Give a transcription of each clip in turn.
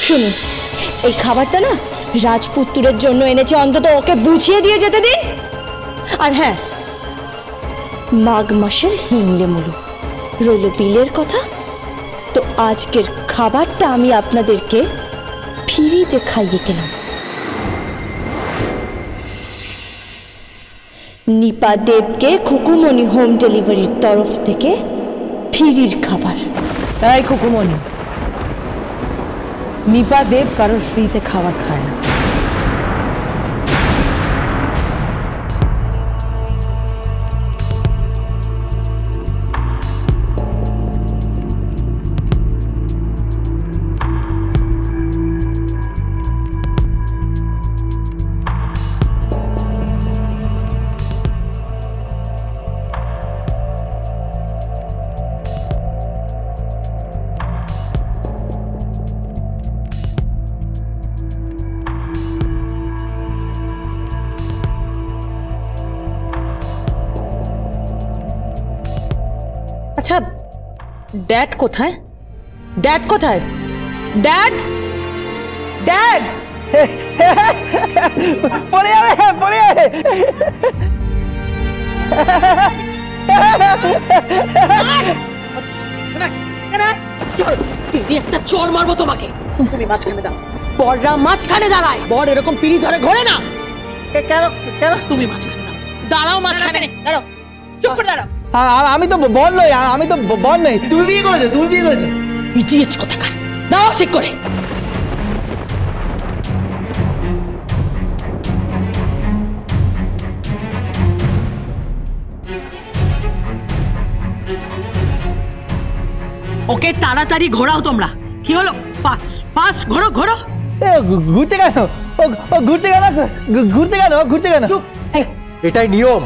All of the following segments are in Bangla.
শুনুন, এই খাবারটা না রাজপুত্রের জন্য এনেছে, অন্তত ওকে বুঝিয়ে দিয়ে যেতে দিন। আর হ্যাঁ, মাঘ মাসের হিংলে মুলু রইল বিলের কথা। তো আজকের খাবারটা আমি আপনাদেরকে ফ্রিতে খাইয়ে গেলাম। নিপা দেবকে খুকুমণি হোম ডেলিভারির তরফ থেকে ফ্রির খাবার। এই খুকুমণি, নিপা দেব কারোর ফ্রিতে খাবার খায় না। আচ্ছা, ড্যাড কোথায়? ড্যাড কোথায়? ড্যাড, ড্যাড পড়ে যাবে, পড়ে যাবে। একটা চোর মারবো তোমাকে। তুমি মাঝখানে দাও। বড়রা মাঝখানে দাঁড়ায়। বড় এরকম পিড়ি ধরে ঘোরে না। কেন কেন? তুমি মাঝখানে দাও। দাঁড়াও মাঝখানে। দাঁড়াও, চুপ করে দাঁড়াও। আমি তো বল নই, আমি তো বল নই। তুমি বিয়ে করেছো, তুমি বিয়ে করেছো। ইডিয়েট কোথাকার। দাও ঠিক করে। ওকে তাড়াতাড়ি ঘোরাও তোমরা। কি হলো? ফাস্ট ঘোরো ঘোরো। ঘুরছে কেন? ও ঘুরছে কেন? ঘুরছে কেন? ঘুরছে কেন? চুপ। এটাই নিয়ম।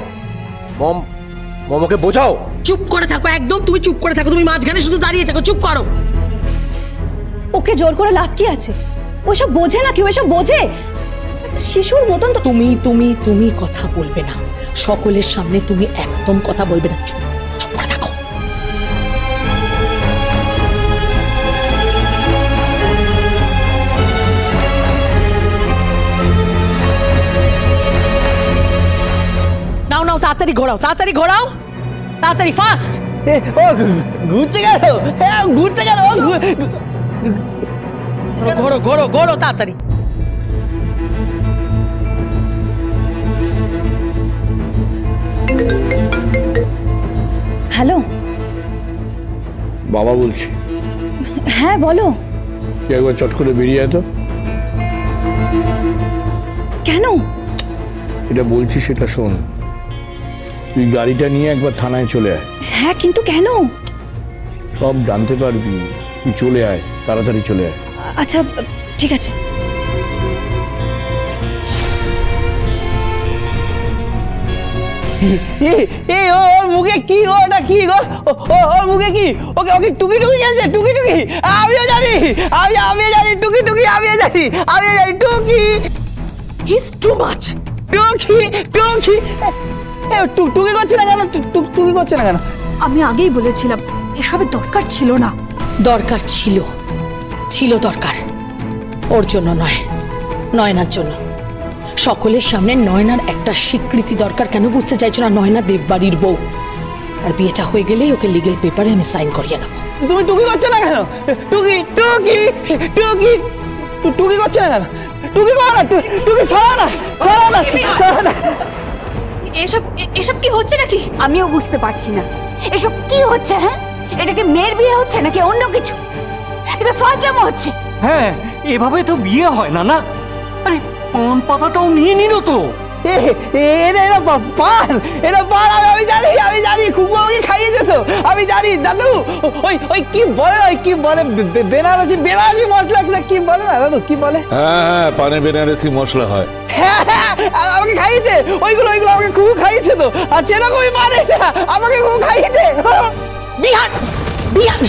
মমকে বোঝাও। চুপ করে থাকো, একদম তুমি চুপ করে থাকো। তুমি মাঝখানে শুধু দাঁড়িয়ে থাকো, চুপ করো। ওকে জোর করে লাভ কি আছে? ওসব বোঝে না, কেউ এসব বোঝে? একটা শিশুর মতন তো। তুমি তুমি তুমি কথা বলবে না, সকলের সামনে তুমি একদম কথা বলবে না। চুপ চুপ করে থাকো। নাও নাও, তাড়াতাড়ি ঘোরাও, তাড়াতাড়ি ঘোরাও, তাড়াতাড়ি ফাস্ট। ও ঘুরছে কেন? ঘুরছে কেন? ঘোরো ঘোরো ঘোরো তাড়াতাড়ি। হ্যালো, বাবা বলছি। হ্যাঁ বলো। একবার চট করে বেরিয়ে আয় তো। কেন? এটা বলছি সেটা শোন। তুই গাড়িটা নিয়ে একবার থানায় চলে আয়। হ্যাঁ কিন্তু কেন? সব জানতে পারবি। তুই চলে আয়, তাড়াতাড়ি চলে আয়। আচ্ছা ঠিক আছে। ওর মুখে কি গো? ওটা কি গো? ওর মুখে কি? ওকে ওকে টুকি টুকি খেলছে, টুকি টুকি। আমিও জানি, আমিও জানি টুকি টুকি। আমিও জানি টুকি। His too much. টুকি টুকি। টুকি করছে না কেন? টুকি করছে না কেন? আমি আগেই বলেছিলাম এসবের দরকার ছিল না। দরকার ছিল, ছিল দরকার। ওর জন্য নয়, নয়নার জন্য। সকলের সামনে নয়নার একটা স্বীকৃতি দরকার। কেন বুঝতে চাইছো না? নয়না দেববাড়ির বউ, আর বিয়েটা হয়ে গেলেই ওকে লিগেল পেপারে আমি সাইন করিয়ে নেবো। তুমি টুকি করছো না কেন? টুকি টুকি টুকি টুকি করছে না কেন? টুকি করো না, টুকি সরা না, সরা না, সরা না। এসব কি হচ্ছে নাকি? আমিও বুঝতে পারছি না এসব কি হচ্ছে। হ্যাঁ, এটা কি মেয়ের বিয়ে হচ্ছে নাকি অন্য কিছু? এটা ফাজলামো হচ্ছে। হ্যাঁ, এভাবে তো বিয়ে হয় না। না, আরে পান পাতাটাও নিয়ে নিল তো। আমি জানি খুব আমাকে খাইয়েছে তো। আমি জানি দাদু। ওই কি বলে, ওই কি বলে, বেনারসি মশলা কি বলে না দাদু? কি বলে? হ্যাঁ, পানে বেনারসি মশলা হয়। হ্যাঁ, আমাকে খাইয়েছে। ওইগুলো আমাকে খুব খাইয়েছে তো। আর সেরকমই বানিয়েছে, আমাকে খুব খাইয়েছে। বিহান বিহান।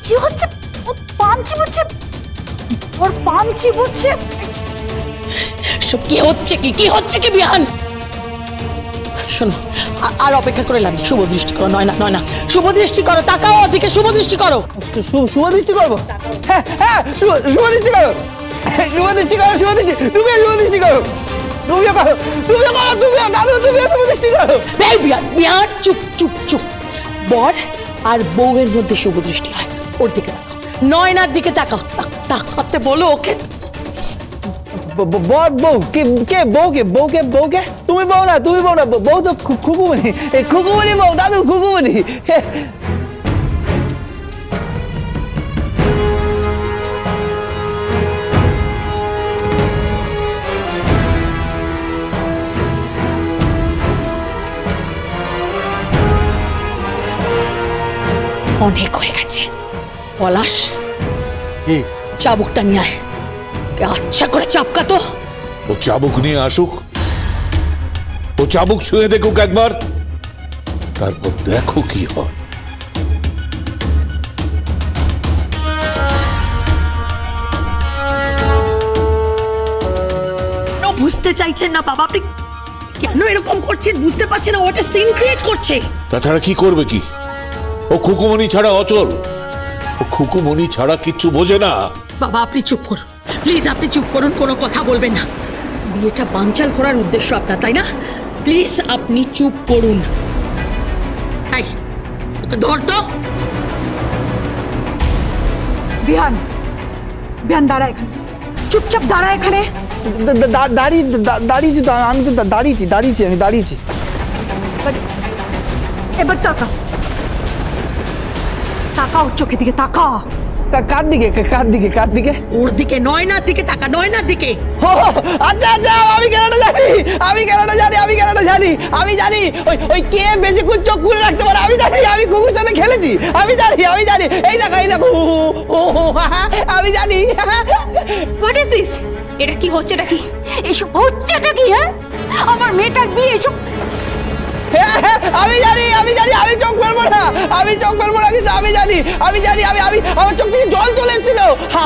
কি হচ্ছে? পাঞ্চি হচ্ছে। ওর পাম চিবুচ্ছে। সব কি হচ্ছে কি হচ্ছে কি বিহান? শোনো, আর অপেক্ষা করে লাভ নেই। শুভ দৃষ্টি করো নয়না, নয়না শুভ দৃষ্টি করো, তাকাও ওদিকে, শুভ দৃষ্টি করো। শুভ দৃষ্টি করবো? হ্যাঁ হ্যাঁ, শুভ দৃষ্টি করো, শুভ দৃষ্টি করো, শুভ দৃষ্টি, তুমিও শুভ দৃষ্টি করো, তুমিও করো, তুমিও করো, তুমিও দাদু, তুমিও শুভ দৃষ্টি করো। বিহান, বিহান চুপ চুপ চুপ। বর আর বউয়ের মধ্যে শুভ দৃষ্টি হয়, ওর দিকে তাকাও, নয়নার দিকে তাকাও, তাকাতে বলো ওকে। বউ কে বউকে বউকে বউকে? তুমি বউ না, তুমি বউ না, বউ তো খুকুমনি, খুকুমনি বউ, দাদু খুকুমনি। অনেক হয়ে গেছে। পলাশ, কি চাবুকটা নিয়ে আয়, আচ্ছা করে চাপকা তো। ও চাবুক নিয়ে আসুক, ও চাবুক ছুঁয়ে দেখুক একবার, তারপর দেখো কি হয়। বুঝতে চাইছেন না বাবা, আপনি কেন এরকম করছেন বুঝতে পারছেন না? ওটা সিন ক্রিয়েট করছে। তাছাড়া কি করবে কি? ও খুকুমণি ছাড়া অচল, ও খুকুমণি ছাড়া কিচ্ছু বোঝে না। বাবা আপনি চুপ করুন প্লিজ, আপনি চুপ করুন, কোনো কথা বলবেন না। বিয়েটা বানচাল করার উদ্দেশ্য আপনার, তাই না? প্লিজ আপনি চুপ করুন। এই ওকে ধর তো। বিহান, বিহান দাঁড়া এখানে, চুপচাপ দাঁড়া এখানে। দাঁড়িয়েছি তো, আমি তো দাঁড়িয়েছি, আমি দাঁড়িয়েছি। এবার তাকা, তাকাও চোখের দিকে, তাকা। কার দিকে কার দিকে কার দিকে? ওর দিকে, নয়নার দিকে তাকা, নয়নার দিকে। আচ্ছা আচ্ছা, আমি কেনাটা জানি, আমি কেনাটা জানি, আমি কেনাটা জানি, আমি জানি ওই কে বেশিক্ষণ চোখ খুলে রাখতে পারে। আমি জানি, আমি কুকুর সাথে খেলেছি, আমি জানি, আমি জানি। এই দেখো, এই দেখো, আমি জানি। What is this? এটা কি হচ্ছে? এটা কি এসব হচ্ছেটা কি? হ্যাঁ, আমার মেয়েটার বিয়ে এসব। আমি জানি, আমি জানি, আমি চোখ ফেলবো না, আমি চোখ ফেলবো না, কিন্তু আমি জানি, আমি জানি, আমি আমি আমার চোখ থেকে জল চলে এসেছিল।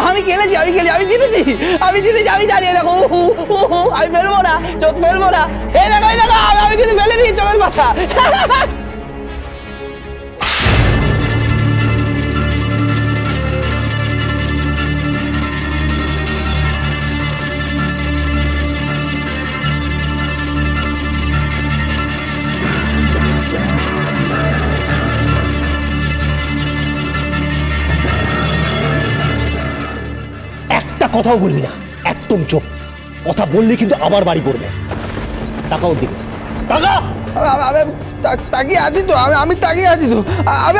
আমি খেলেছি, আমি খেলেছি, আমি জিতেছি, আমি জিতেছি, আমি জানি। দেখো, আমি ফেলবো না, চোখ ফেলবো না। এই দেখো, এই দেখো, আমি কিন্তু ফেলে নিই চোখের পাতা। একটা কথাও বলবি না, একদম চুপ। কথা বললি কিন্তু আবার বাড়ি পড়বে। টাকা ওর দিকে টাকা। তাকিয়ে আছি তো, আমি তাকিয়ে আছি তো,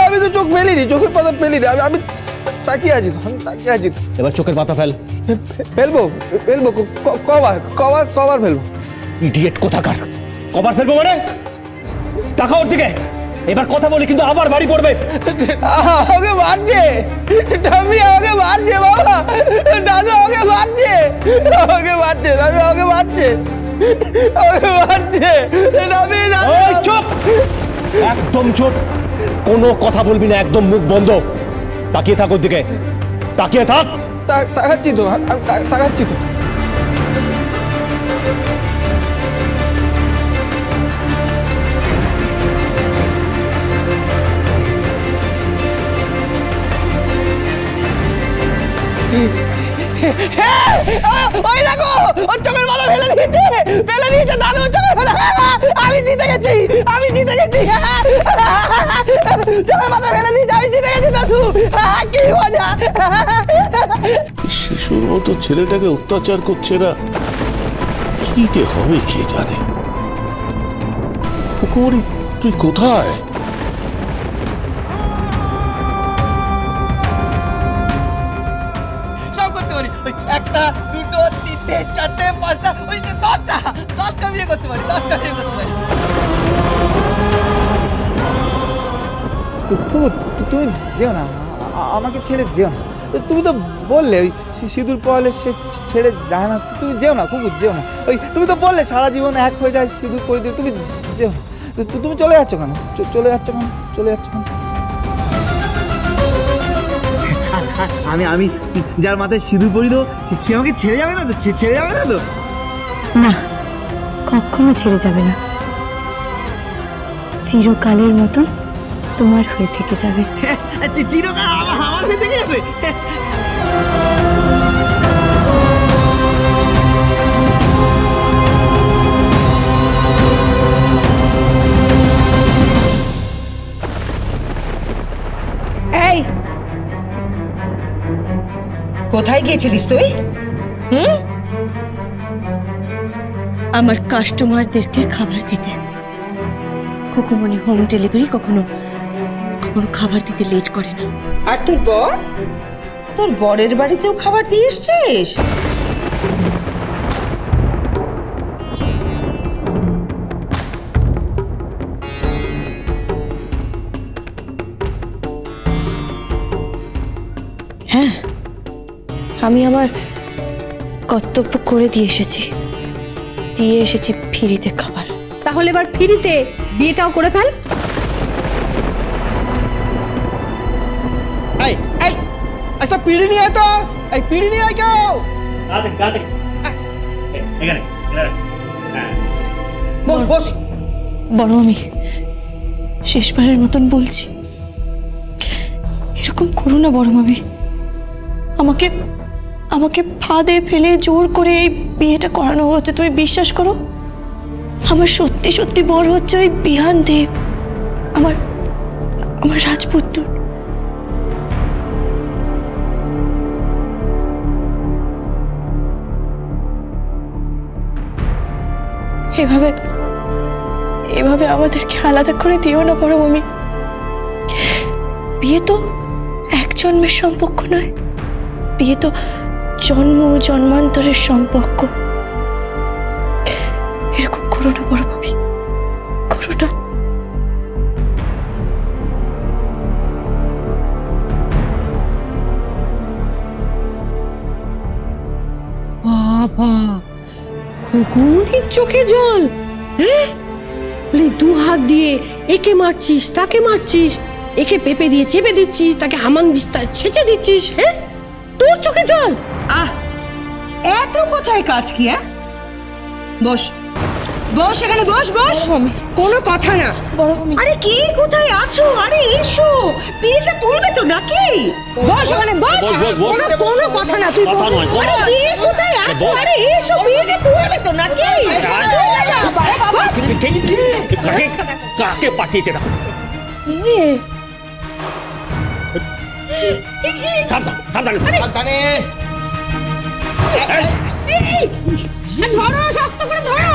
আমি তো চোখ ফেলিনি, চোখের পাতা ফেলিনি, আমি তাকিয়ে আছি তো, আমি তাকিয়ে আছি তো। এবার চোখের পাতা ফেল। ফেলবো ফেলবো, কবার কবার কবার ফেলবো? ইডিয়েট কোথাকার, কবার ফেলবো মানে? টাকা ওর দিকে। এবার কথা বলি কিন্তু আবার বাড়ি পড়বে। আমাকে মারছে, টামি আমাকে মারছে, বাবা দাদু আমাকে মারছে, আমাকে মারছে, দাদু আমাকে মারছে, আমাকে মারছে। টামি দাদু। চুপ, একদম চুপ, কোনো কথা বলবি না, একদম মুখ বন্ধ। তাকিয়ে থাক ওর দিকে, তাকিয়ে থাক। তাকাচ্ছি তো, আমি তাকাচ্ছি তো। ওই দেখো, ওর চোখের পাতা ফেলে দিয়েছে, ফেলে দিয়েছে দাদু, চোখের পাতা। আমি জিতে গেছি, আমি জিতে গেছি, চোখের পাতা ফেলে দিয়েছে, আমি জিতে গেছি দাদু। কি মজা! শিশুর মতো ছেলেটাকে অত্যাচার করছে না, কি যে হবে কে জানে। খুকুমণি, তুই কোথায়? সব করতে পারি, ওই একটা, দুটো, তিনটে, চারটে, পাঁচটা, ওই 10টা বিয়ে করতে পারি, 10টা বিয়ে করতে পারি। তুমি যেও না, আমাকে ছেড়ে যেও না। তুমি তো বললে ওই সিঁদুর পড়ালে সে ছেড়ে যায় না, তুমি যেও না কুকুর, যেও না। ওই তুমি তো বললে সারা জীবন এক হয়ে যায় সিঁদুর পরে দিয়ে, তুমি যেও না। তুমি চলে যাচ্ছ কেন? চলে যাচ্ছ কেন? চলে যাচ্ছ কেন? আমি আমি যার মাথায় সিঁদুর পরি দেবো সে আমাকে ছেড়ে যাবে না তো? ছেড়ে যাবে না তো? না, কখনো ছেড়ে যাবে না, চিরকালের মতন তোমার হয়ে থেকে যাবে। চিরকাল আমার হয়ে থেকে যাবে? এই কোথায় গিয়েছিলিস তুই? আমার কাস্টমারদেরকে খাবার দিতে। খুকুমনি হোম ডেলিভারি কখনো কখনো খাবার দিতে লেট করে না। আর তোর বর? তোর বরের বাড়িতেও খাবার দিয়ে এসছিস? হ্যাঁ, আমি আমার কর্তব্য করে দিয়ে এসেছি ফ্রিতে খাবার। তাহলে এবার ফ্রিতে বিয়েটাও করে ফেল। এই এই একটা পিড়ি নিয়ে আয় তো, এই পিড়ি নিয়ে আয় কেউ। বস বস। বড় আমি শেষবারের মতন বলছি, এরকম করো না বড় মামি। আমাকে ফাঁদে ফেলে জোর করে এই বিয়েটা করানো হচ্ছে, তুমি বিশ্বাস করো। আমার সত্যি সত্যি বড় হচ্ছে ওই বিহান দেব, আমার রাজপুত্র। এভাবে আমাদেরকে আলাদা করে দিও না বড় মামি। বিয়ে তো এক জন্মের সম্পর্ক নয়, বিয়ে তো জন্ম জন্মান্তরের সম্পর্ক। এরকম করো না বড় মামি, করো না। বাবা, খুকুনির চোখে জল। হ্যাঁ, দু হাত দিয়ে একে মারছিস, তাকে মারছিস, একে পেঁপে দিয়ে চেপে দিচ্ছিস, তাকে হামান দিস্তা ছেঁচে দিচ্ছিস। হ্যাঁ, তোর চোখে জল। এত কোথায় কাজ কি? বস বস, এখানে বস বস। কোনো কথা না। আরে কি কোথায় আছো? আরে এসো, বিয়েটা তুলবে তো নাকি? বস ওখানে বস। কোনো কথা না, তুই বস। আরে বিয়ে কোথায় আছো? আরে এসো, বিয়েটা তুলবে তো নাকি? কাকে পাঠিয়েছে না? ধরো, শক্ত করে ধরো,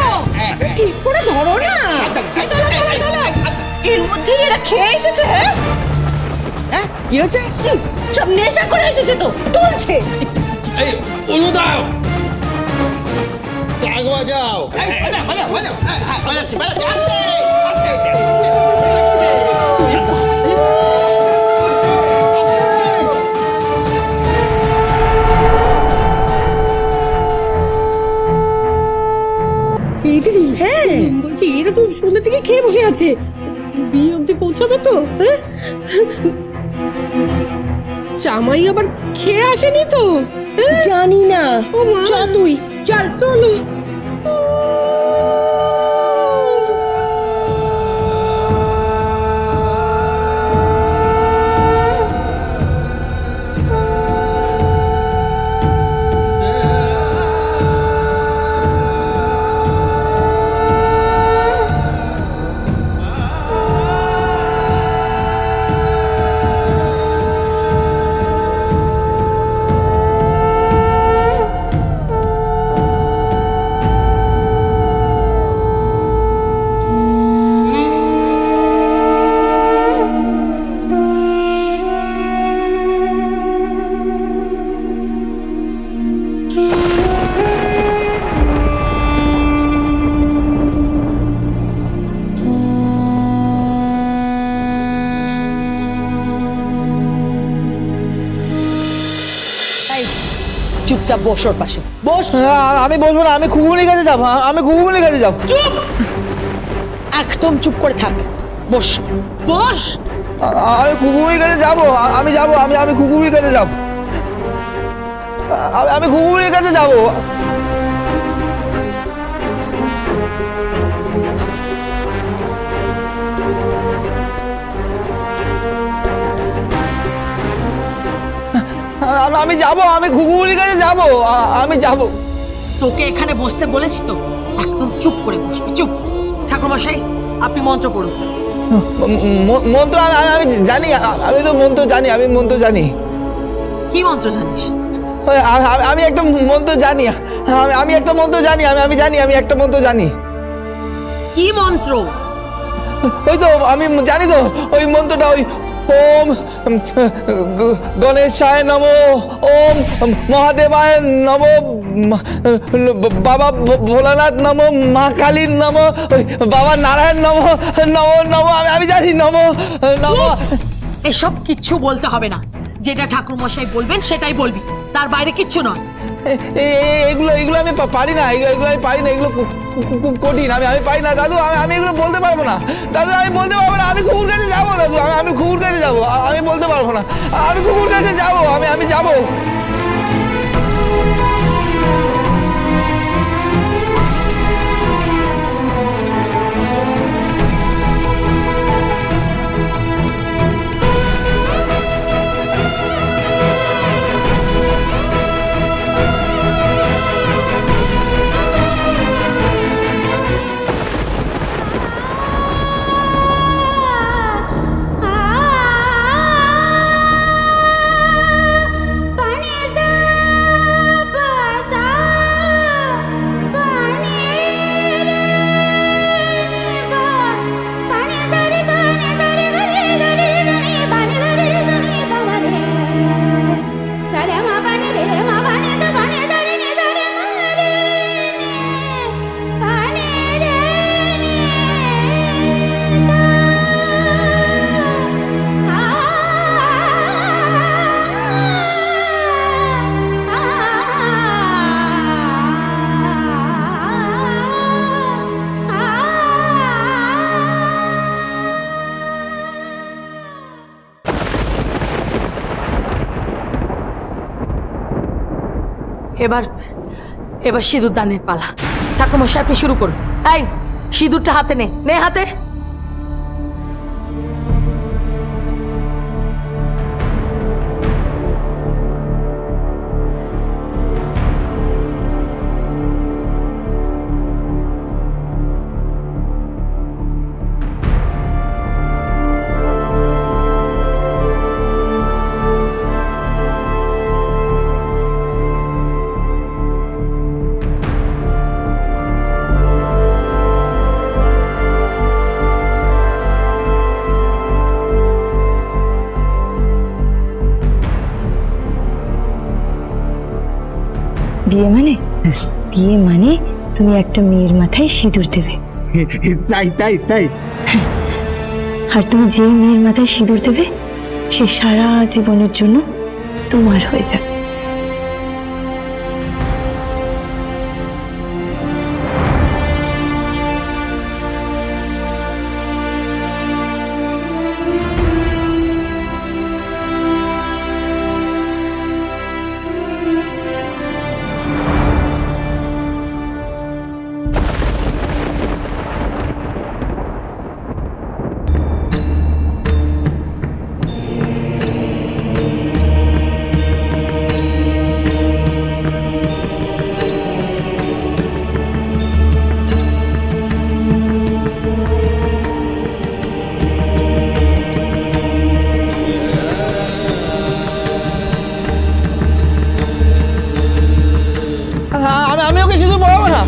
ঠিক করে ধরো না। এর মধ্যে এরা খেয়ে এসেছে। হ্যাঁ, কি হয়েছে? সব নেশা করে এসেছে তো, তুলছে। এই অনুদাও চাক বাজাও। বাজাচ্ছি আস্তে আস্তে। এই দিদি, হ্যাঁ বলছি, এরা তো সন্ধ্যা থেকে খেয়ে বসে আছে, বিয়ে অব্দি পৌঁছাবে তো? হ্যাঁ, জামাই আবার খেয়ে আসেনি তো? জানি না। চল তুই, চল চলো। চুপচাপ বস ওর পাশে, বস। আমি বলবো না, আমি খুকুনির কাছে যাবো, আমি খুকুনির কাছে যাবো। চুপ, একদম চুপ করে থাক, বস বস। আমি খুকুনির কাছে যাবো, আমি যাবো, আমি খুকুনির কাছে যাবো। আমি ঘুঘুমুড়ির কাছে যাব। আমি যাব, আমি ঘুঘুমুড়ির কাছে যাব, আমি যাব। তোকে এখানে বসতে বলেছি তো, একদম চুপ করে বসবি, চুপ। ঠাকুরমশাই আপনি মন্ত্র পড়ুন। মন্ত্র আমি জানি, আমি তো মন্ত্র জানি, আমি মন্ত্র জানি। কি মন্ত্র জানিস? আমি একটা মন্ত্র জানি, আমি একটা মন্ত্র জানি, আমি জানি, আমি একটা মন্ত্র জানি। কি মন্ত্র? ওই তো আমি জানি তো, ওই মন্ত্রটা, ওই ওম গণেশায় নমো, ওম মহাদেবায় নমো, বাবা ভোলানাথ নমো, মা কালীর নমো, বাবা নারায়ণ নমো, নমো নমো, আমি জানি, নমো নমো। এসব কিচ্ছু বলতে হবে না, যেটা ঠাকুরমশাই বলবেন সেটাই বলবি, তার বাইরে কিচ্ছু নয়। এগুলো এগুলো আমি পারি না, এগুলো আমি পারি না, এগুলো খুব কঠিন, আমি পারি না দাদু, আমি এগুলো বলতে পারবো না দাদু, আমি বলতে পারবো না। আমি কুকুর কাছে যাবো দাদু, আমি কুকুর কাছে যাবো, আমি বলতে পারবো না, আমি কুকুর কাছে যাবো, আমি যাবো। এবার সিঁদুর দানের পালা। ঠাকুরমশাই আপনি শুরু করুন। এই সিঁদুরটা হাতে নে হাতে। বিয়ে মানে তুমি একটা মেয়ের মাথায় সিঁদুর দেবে। তাই তাই তাই আর তুমি যেই মেয়ের মাথায় সিঁদুর দেবে সে সারা জীবনের জন্য তোমার হয়ে যাবে। আমি ওকে সিঁদুর পরাবো না।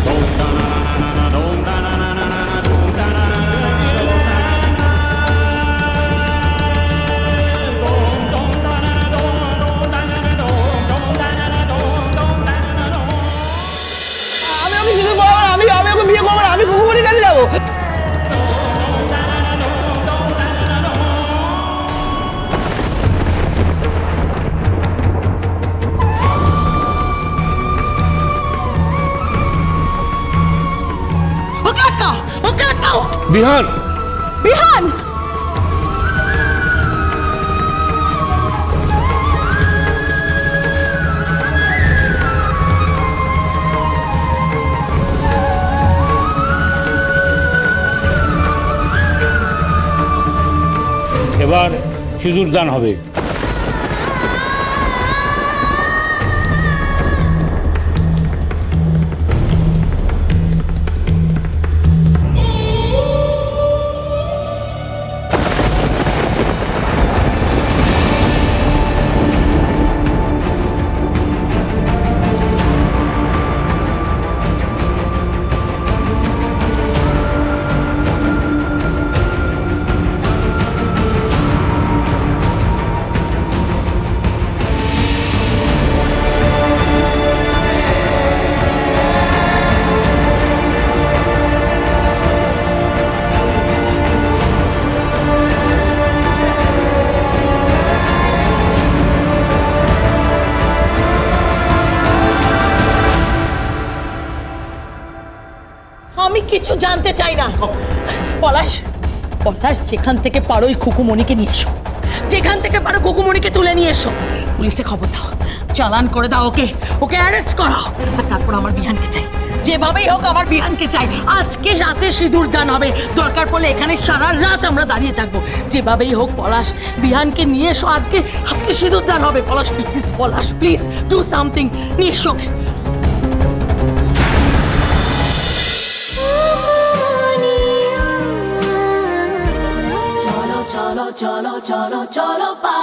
আমি ওকে সিঁদুর পরাবো না, আমি ওকে বিয়ে করবো না, আমি ঘুঘুমুড়ির কাছে যাবো। বিহান, বিহান, সিঁদুর দান হবে। আমি কিছু জানতে চাই না। পলাশ, পলাশ, যেখান থেকে পারো ওই খুকুমণিকে নিয়ে এসো, যেখান থেকে পারো খুকুমণিকে তুলে নিয়ে এসো, পুলিশে খবর দাও, চালান করে দাও, ওকে ওকে অ্যারেস্ট করো। আর তারপর আমার বিহানকে চাই, যেভাবেই হোক আমার বিহানকে চাই। আজকে রাতে সিঁদুর দান হবে, দরকার পড়লে এখানে সারা রাত আমরা দাঁড়িয়ে থাকবো, যেভাবেই হোক পলাশ বিহানকে নিয়ে এসো। আজকে আজকে সিঁদুর দান হবে। Palash please, Palash please do something, নিয়ে এসো। cholo cholo cholo cholo pa